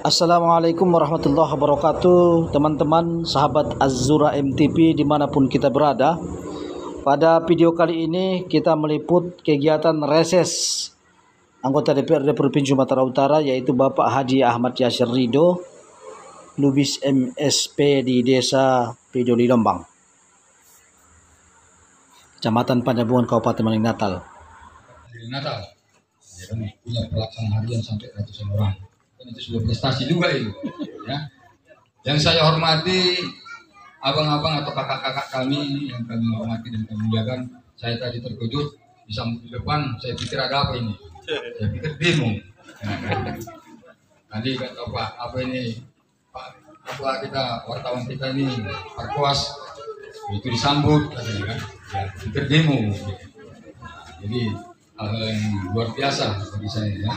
Assalamualaikum warahmatullahi wabarakatuh, teman-teman sahabat Az-Zura MTV dimanapun kita berada. Pada video kali ini kita meliput kegiatan reses anggota DPRD Provinsi Sumatera Utara, yaitu Bapak Haji Ahmad Yasir Ridho, Lubis MSP di Desa Pidoli Lombang, Kecamatan Pandabungan, Kabupaten Maling Natal. Natal, ya kan, punya pelaksanaan harian sampai ratusan orang. Dan itu sudah prestasi juga itu, ya. Yang saya hormati abang-abang atau kakak-kakak kami yang kami hormati dan kami muliakan. Saya tadi terkejut disambut di depan, saya pikir ada apa ini? Saya pikir demo. Tadi kata Pak, apa ini? Pak, apa kita wartawan kita ini Pak Kuas itu disambut katanya kan? Ya, pikir demo. Jadi hal yang luar biasa bagi saya, ya.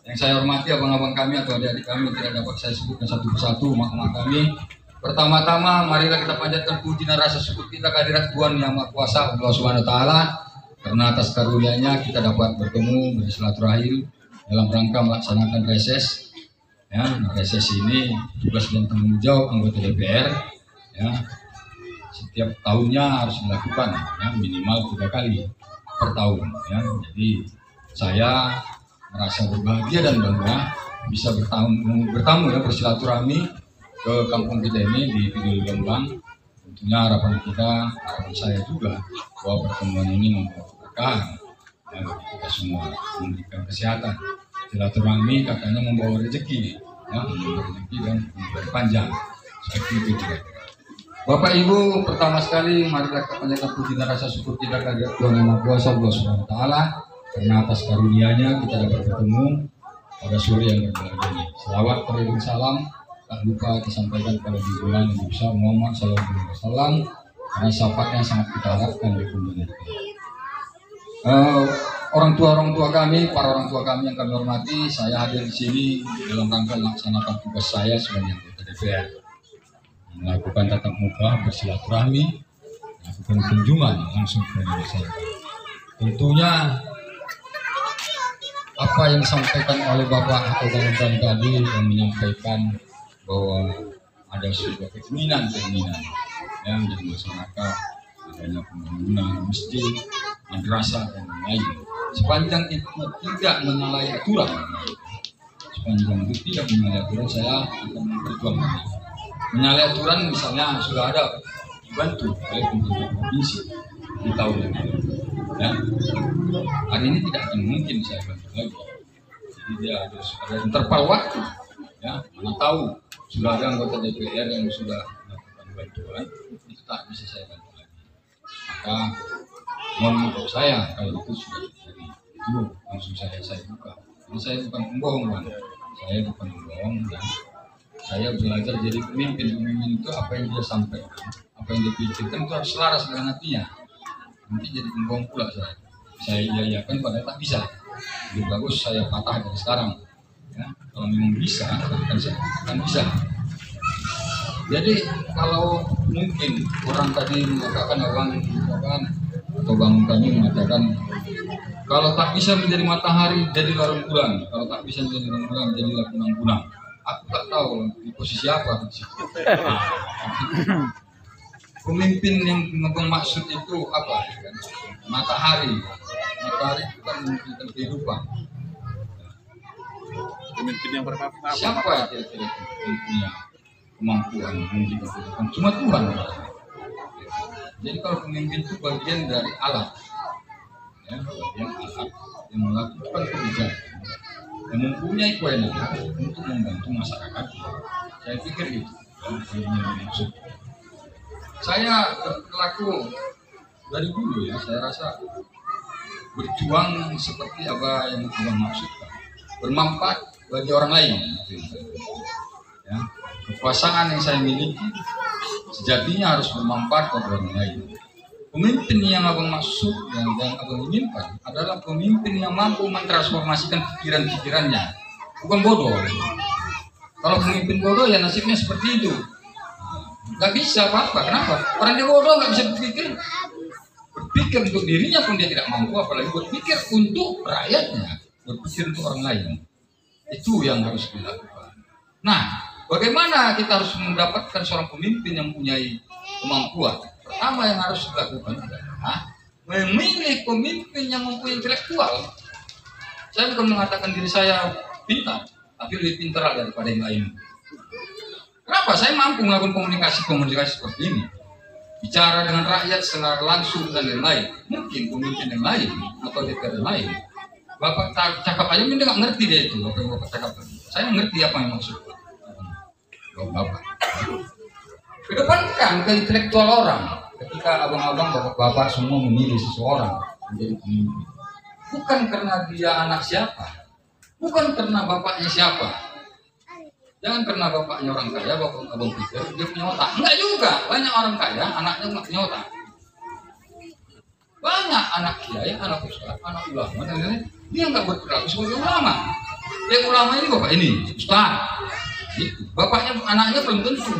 Yang saya hormati abang-abang kami atau adik-adik kami tidak dapat saya sebutkan satu persatu mak-mak kami. Pertama-tama marilah kita panjatkan puji dan rasa syukur kita kehadirat Tuhan Yang Maha Kuasa Allah Subhanahu wa taala, karena atas karunia-Nya kita dapat bertemu bersilaturahim dalam rangka melaksanakan reses. Ya, reses ini tugas dan tanggung jawab anggota DPR, ya. Setiap tahunnya harus dilakukan, ya, minimal 3 kali per tahun, ya. Jadi saya merasa berbahagia dan bangga bisa bertamu ya, bersilaturahmi ke kampung kita ini di Pidoli Lombang. Tentunya harapan saya juga bahwa pertemuan ini membawa keberkahan ya, bagi kita semua, memberikan kesehatan. Silaturahmi katanya membawa rezeki, ya, membawa rezeki dan umur panjang. Saya pikir juga. Bapak Ibu, pertama sekali marilah kita panjatkan puji dan rasa syukur kita kehadirat Tuhan Yang Maha Kuasa Allah Subhanahu wa taala, karena atas karunia-Nya kita dapat bertemu pada sore yang berbahagia ini. Selawat beriring salam tak lupa disampaikan kepada junjungan Nabi besar Muhammad SAW, karena syafaatnya sangat kita harapkan di dunia. Orang tua kami, para orang tua kami yang kami hormati, saya hadir di sini dalam rangka melaksanakan tugas saya sebagai anggota DPR, melakukan tatap muka, bersilaturahmi, melakukan kunjungan langsung ke masyarakat. Tentunya apa yang disampaikan oleh Bapak atau kawan-kawan tadi yang menyampaikan bahwa ada sebuah keinginan yang menjadi masyarakat, adanya pembangunan masjid, madrasah dan lain-lain. Sepanjang itu tidak menyalahi aturan, saya akan memperjuangkan. Menyalahi aturan misalnya sudah ada dibantu oleh pemerintah provinsi di tahun yang lalu. Ya, hari ini tidak akan mungkin saya bantu lagi. Jadi dia harus ada interval waktu. Ya, mana tahu sudah ada anggota DPR yang sudah melakukan bantuan, itu tak bisa saya bantu lagi. Maka mohon maaf saya kalau itu sudah terjadi, itu langsung saya buka. Jadi saya bukan pembohong, Bang. Saya bukan pembohong, dan saya belajar jadi pemimpin. Pemimpin itu apa yang dia sampaikan, apa yang dia pikirkan itu harus selaras dengan hatinya. Nanti jadi pembohong pula saya iya-iyakan padahal tak bisa. Lebih bagus saya patah dari sekarang, ya. Kalau memang bisa kan saya akan bisa. Jadi kalau mungkin orang tadi mengatakan atau bang kami mengatakan kalau tak bisa menjadi matahari jadilah rembulan, kalau tak bisa menjadi rembulan jadilah kunang-kunang. Aku tak tahu di posisi apa di situ. Pemimpin yang bermaksud itu apa? Matahari itu kan memberikan kehidupan. Pemimpin yang bermanfaat. Siapa yang kira-kira punya kemampuan memberikan kehidupan? Cuma Tuhan. Jadi kalau pemimpin itu bagian dari alat, ya, bagian alat yang melakukan kebijakan, yang mempunyai kewenangan untuk membantu masyarakat. Saya pikir itu yang maksud. Saya berlaku dari dulu, ya, saya rasa berjuang seperti apa yang Tuhan maksudkan, bermanfaat bagi orang lain. Ya, kekuasaan yang saya miliki sejatinya harus bermanfaat bagi orang lain. Pemimpin yang abang maksud dan abang inginkan adalah pemimpin yang mampu mentransformasikan pikiran-pikirannya, bukan bodoh. Kalau pemimpin bodoh ya nasibnya seperti itu. Gak bisa apa-apa. Kenapa? Orang dia bodoh gak bisa berpikir untuk dirinya pun dia tidak mampu, apalagi berpikir untuk rakyatnya, berpikir untuk orang lain. Itu yang harus dilakukan. Nah, bagaimana kita harus mendapatkan seorang pemimpin yang mempunyai kemampuan? Pertama yang harus dilakukan adalah memilih pemimpin yang mempunyai intelektual. Saya bukan mengatakan diri saya pintar, tapi lebih pintar daripada yang lain. Kenapa? Saya mampu melakukan komunikasi seperti ini. Bicara dengan rakyat secara langsung dan lain-lain. Mungkin pemimpin yang lain atau DPR yang lain, Bapak cakap aja mungkin nggak ngerti dia itu. Bapak cakap, saya ngerti apa yang maksud Bapak. Kedepankan ke intelektual orang. Ketika abang-abang, bapak-bapak semua memilih seseorang menjadi pemimpin, bukan karena dia anak siapa, bukan karena bapaknya siapa. Jangan karena bapaknya orang kaya, bapak abang pikir dia punya otak. Enggak juga, banyak orang kaya, anaknya nggak punya otak. Banyak anak kiai, anak ustaz, anak ulama, dan lain-lain, dia nggak berperilaku sebagai ulama. Yang ulama ini bapak ini, ustaz. Gitu. Bapaknya, anaknya belum tentu.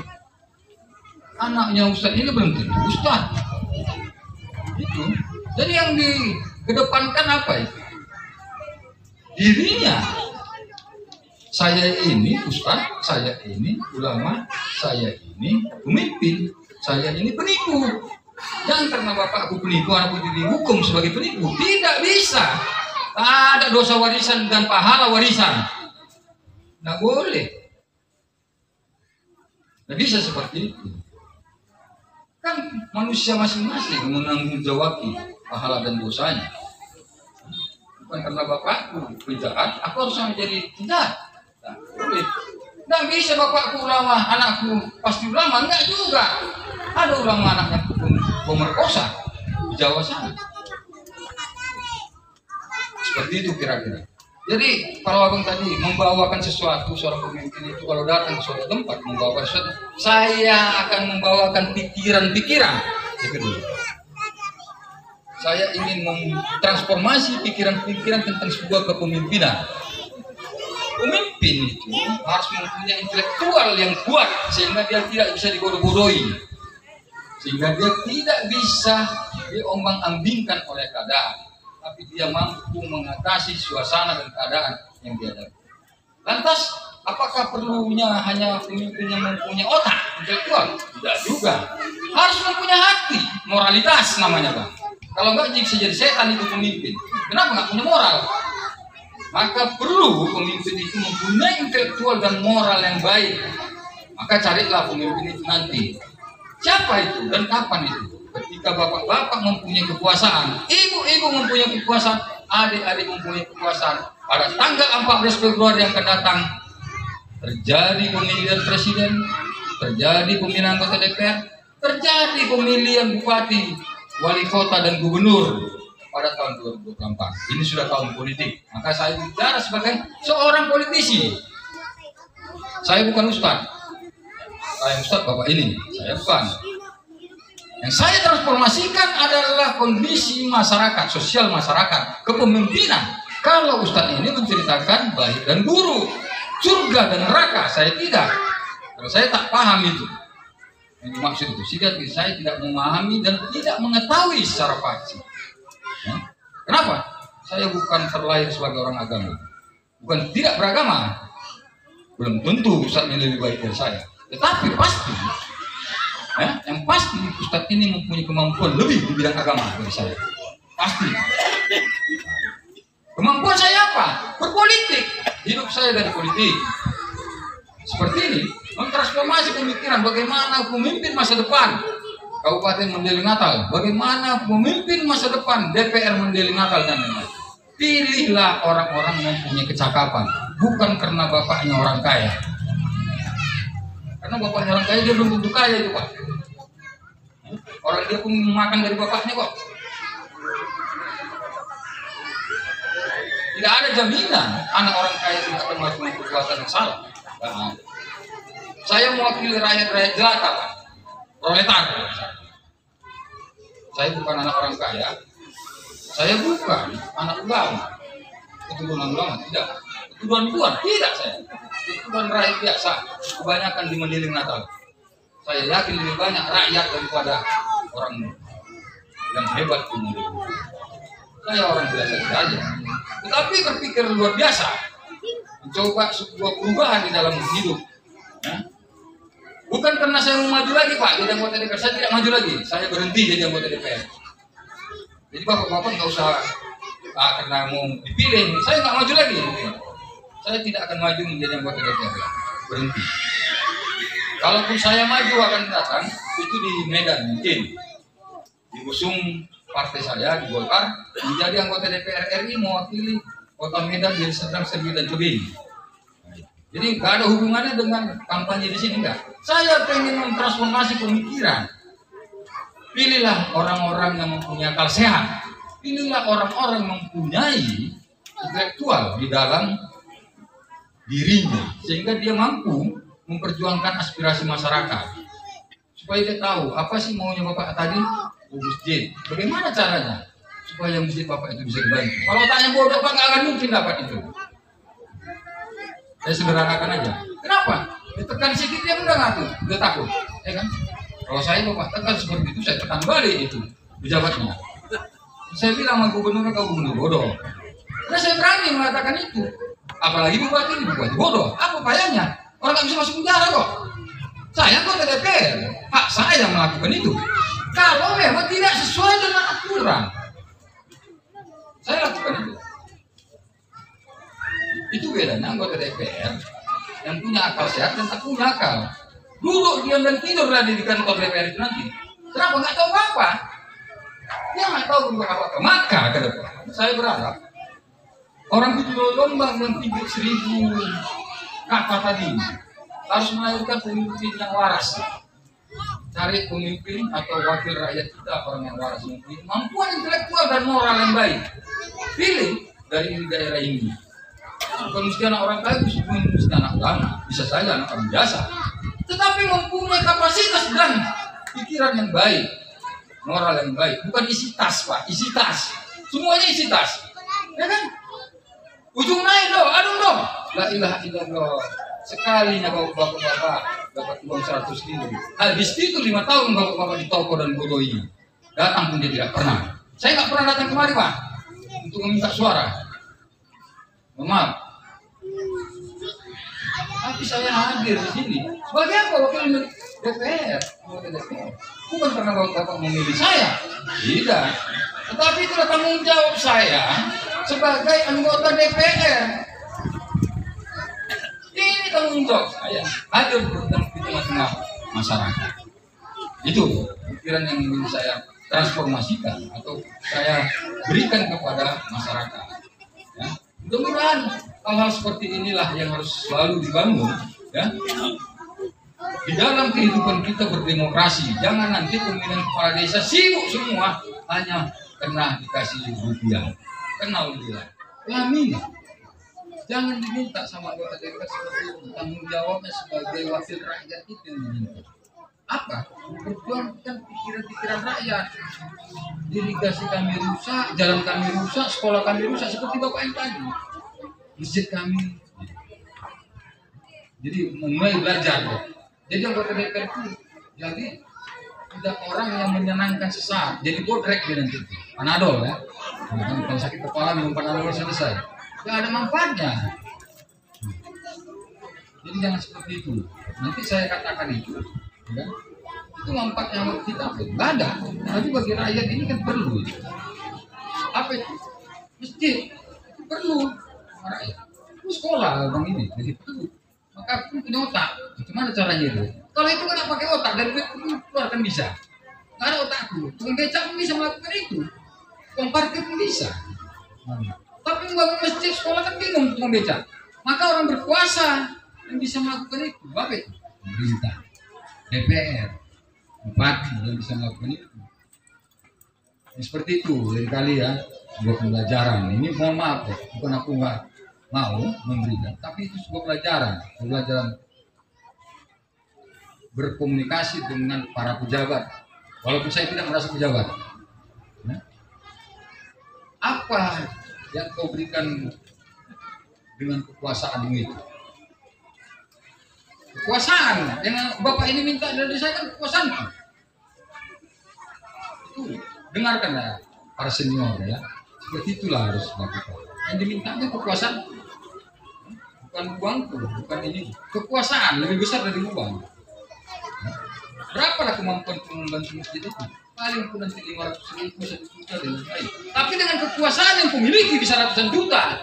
Anaknya ustaz ini belum tentu ustaz. Gitu. Jadi yang dikedepankan apa itu? Dirinya. Saya ini ustaz, saya ini ulama, saya ini pemimpin, saya ini penipu. Jangan karena bapak aku penipu, aku dihukum sebagai penipu. Tidak bisa. Ada dosa warisan dan pahala warisan. Nggak boleh. Nggak bisa seperti itu. Kan manusia masing-masing menanggung jawab pahala dan dosanya. Bukan karena bapakku penjahat, aku harus menjadi penjahat. Nggak bisa bapakku ulama, anakku pasti ulama, enggak juga. Ada ulama anaknya pemerkosa di Jawa sana. Seperti itu kira-kira. Jadi kalau abang tadi membawakan sesuatu, seorang pemimpin itu kalau datang ke suatu tempat membawa sesuatu, saya akan membawakan pikiran-pikiran. Itu dulu. Saya ingin mentransformasi pikiran-pikiran tentang sebuah kepemimpinan. Pemimpin itu harus mempunyai intelektual yang kuat sehingga dia tidak bisa dibodoh-bodohi, sehingga dia tidak bisa diombang-ambingkan oleh keadaan, tapi dia mampu mengatasi suasana dan keadaan yang dihadapi. Lantas, apakah perlunya hanya pemimpin yang mempunyai otak intelektual? Tidak juga. Harus mempunyai hati, moralitas namanya Bang. Kalau enggak bisa jadi setan itu pemimpin. Kenapa nggak punya moral? Maka perlu pemimpin itu mempunyai intelektual dan moral yang baik. Maka carilah pemimpin itu nanti. Siapa itu dan kapan itu? Ketika bapak-bapak mempunyai kekuasaan, ibu-ibu mempunyai kekuasaan, adik-adik mempunyai kekuasaan. Pada tanggal 14 Februari yang akan datang, terjadi pemilihan presiden, terjadi pemilihan anggota DPR, terjadi pemilihan bupati, wali kota dan gubernur. Pada tahun 2024. Ini sudah tahun politik. Maka saya bicara sebagai seorang politisi. Saya bukan ustaz. Saya ustaz bapak ini. Saya bukan. Yang saya transformasikan adalah kondisi masyarakat, sosial masyarakat, kepemimpinan. Kalau ustaz ini menceritakan baik dan buruk, surga dan neraka, saya tidak. Kalau saya tak paham itu. Yang dimaksud itu. Sehingga saya tidak memahami dan tidak mengetahui secara pasti. Kenapa? Saya bukan terlahir sebagai orang agama, bukan tidak beragama. Belum tentu Ustaz ini lebih baik dari saya, tetapi pasti, yang pasti Ustaz ini mempunyai kemampuan lebih di bidang agama dari saya. Pasti. Kemampuan saya apa? Berpolitik. Hidup saya dari politik. Seperti ini, mentransformasi pemikiran bagaimana pemimpin masa depan. Kabupaten Mandailing Natal, bagaimana pemimpin masa depan DPR Mandailing Natal dan lain-lain. Pilihlah orang-orang yang punya kecakapan, bukan karena bapaknya orang kaya. Karena bapaknya orang kaya dia belum tentu kaya itu Pak. Orang dia pun makan dari bapaknya kok. Tidak ada jaminan anak orang kaya itu akan melakukan perbuatan yang salah. Nah, saya mewakili rakyat-rakyat jelata Pak. Proletar. Saya bukan anak orang kaya. Saya bukan anak ulama. Keturunan ulama tidak. Keturunan tuan tidak saya. Keturunan rakyat biasa. Kebanyakan di Mandailing Natal. Saya yakin lebih banyak rakyat daripada orang yang hebat di Mandailing. Saya orang biasa saja. Tetapi berpikir luar biasa. Mencoba sebuah perubahan di dalam hidup. Ya. Bukan karena saya mau maju lagi Pak jadi anggota DPR, saya tidak maju lagi, saya berhenti jadi anggota DPR. Jadi bapak-bapak nggak usah karena mau dipilih, saya nggak maju lagi. Saya tidak akan maju menjadi anggota DPR, berhenti. Kalaupun saya maju akan datang itu di Medan mungkin diusung partai saya di Golkar menjadi anggota DPR RI mewakili Kota Medan di Serdang, Sergi dan Tebing. Jadi nggak ada hubungannya dengan kampanye di sini enggak. Saya pengen mentransformasi pemikiran. Pilihlah orang-orang yang mempunyai akal sehat. Pilihlah orang-orang yang mempunyai intelektual di dalam dirinya sehingga dia mampu memperjuangkan aspirasi masyarakat. Supaya dia tahu apa sih maunya Bapak tadi, masjid. Bagaimana caranya supaya masjid Bapak itu bisa dibantu. Kalau tanya bodoh Pak nggak akan mungkin dapat itu. Saya sederhanakan aja. Kenapa? Ditekan sedikit dia udah ngaku, udah takut, ya kan? Kalau saya Bapak tekan seperti itu, saya tekan balik itu pejabatnya. Saya bilang sama gubernur, kau gubernur bodoh. Karena saya berani mengatakan itu. Apalagi bupati ini bupati bodoh. Apa payahnya? Orang nggak bisa masuk penjara kok. Saya kok ke DPR, hak saya melakukan itu. Kalau memang tidak sesuai dengan aturan, saya lakukan itu. Itu bedanya anggota DPR yang punya akal sehat dan tak punya akal. Duduk diam dan tidur di kantor DPR itu nanti. Kenapa nggak tahu apa? Dia nggak tahu apa-apa. Maka ke depan saya berharap orang itu lombang yang 3.000 kata tadi harus melahirkan pemimpin yang waras. Cari pemimpin atau wakil rakyat kita orang yang waras, yang punya kemampuan intelektual dan moral yang baik. Pilih dari daerah ini. Bukan mesti anak orang kaya, bukan mesti anak ulama, bisa saja anak orang biasa. Tetapi mempunyai kapasitas dan pikiran yang baik, moral yang baik. Bukan isi tas Pak, isi tas. Semuanya isi tas, ya kan? Ujung naik dong, aduh dong. La ilaha illallah. Sekalinya bapak-bapak dapat uang 100.000. Habis itu 5 tahun bapak-bapak di toko dan bodoh ini. Datang pun dia tidak pernah. Saya nggak pernah datang kemari Pak untuk meminta suara. Maaf. Tapi saya hadir di sini sebagai apa wakil DPR, bukan karena bapak memilih saya, tidak. Tetapi itu tanggung jawab saya sebagai anggota DPR. Ini tanggung jawab saya hadir di tengah-tengah masyarakat. Itu pikiran yang ingin saya transformasikan atau saya berikan kepada masyarakat. Ya. Mudah-mudahan hal-hal seperti inilah yang harus selalu dibangun, ya. Di dalam kehidupan kita berdemokrasi, jangan nanti pemilihan kepala desa sibuk semua hanya karena dikasih rupiah, kenal dia, amin. Jangan diminta sama anggota DPR seperti itu. Tanggung jawabnya sebagai wakil rakyat itu yang diminta. Apa? Memperjuangkan pikiran-pikiran rakyat. Irigasi kami rusak, jalan kami rusak, sekolah kami rusak seperti Bapak yang tadi. Masjid kami. Jadi mulai belajar. Jadi anggota DPR itu jadi tidak orang yang menyenangkan sesaat. Jadi bodrek dia nanti. Panadol ya. Kalau sakit kepala minum Panadol selesai. Tidak ada manfaatnya. Jadi jangan seperti itu. Nanti saya katakan itu. Ya, itu manfaatnya buat kita nggak ada. Tapi bagi rakyat ini kan perlu. Apa itu? Masjid itu perlu rakyat. Itu sekolah bang ini, jadi perlu. Maka pun punya otak. Gimana caranya itu? Kalau itu kan pakai otak dan keluarkan bisa. Nggak ada otakku. Tukang becak pun bisa melakukan itu. Tukang parkir pun bisa. Tapi membangun masjid sekolah kan bingung tukang becak. Maka orang berkuasa yang bisa melakukan itu. Apa itu? Pemerintah. DPR, bupati yang bisa melakukan itu. Ya, seperti itu, dari kali ya, sebuah pembelajaran. Ini mohon maaf ya, bukan aku nggak mau memberikan, tapi itu sebuah pembelajaran berkomunikasi dengan para pejabat. Walaupun saya tidak merasa pejabat, ya. Apa yang kau berikan dengan kekuasaan itu? Kekuasaan yang Bapak ini minta dari saya kan kekuasaan. Itu dengarkan ya para senior ya. Seperti itulah harus dilakukan. Yang dimintanya kekuasaan bukan uangku, bukan ini. Kekuasaan lebih besar dari uang. Berapa lah kemampuan membantu masjid itu? Paling pun nanti 500.000, 1 juta dan lain-lain. Tapi dengan kekuasaan yang kumiliki bisa ratusan juta.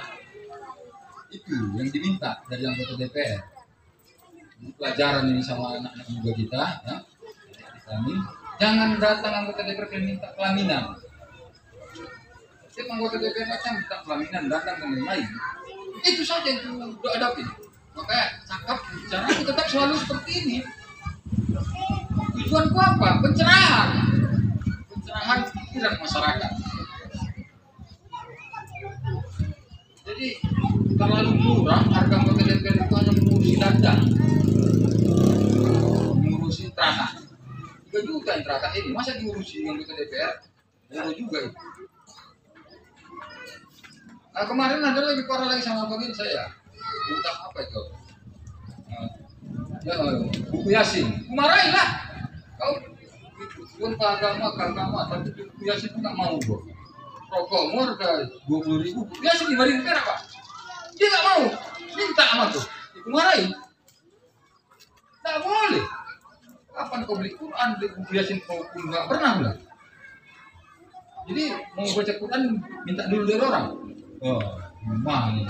Itu yang diminta dari anggota DPR. Ini pelajaran ini sama anak-anak muda kita, ya. Kami jangan datang anggota DPR yang minta pelaminan. Setiap anggota DPR macam minta pelaminan, datang dan lain-lain. Itu saja yang kita hadapi. Makanya cakap bicara tetap selalu seperti ini. Tujuanku apa? Pencerahan pikiran masyarakat. Jadi terlalu murah harga anggota DPR itu hanya mengurusi data, mengurusi terata. 3 juta yang terata ini masa diurusi anggota DPR? Murah juga itu. Nah, kemarin ada lebih parah lagi sama bagian saya. Tentang apa itu? Buku Yasin. Kumarahin lah. Kau pun agama, tapi buku Yasin pun nggak mau bro. Rokok harga 20.000, buku Yasin 5.000 perak pak. Dia nggak mau, minta sama tuh. Kumarahin. Tak boleh. Kapan kau beli Quran, beli buku Yasin kau pun nggak pernah lah. Jadi mau baca Quran minta dulu dari orang. Oh, gimana ini?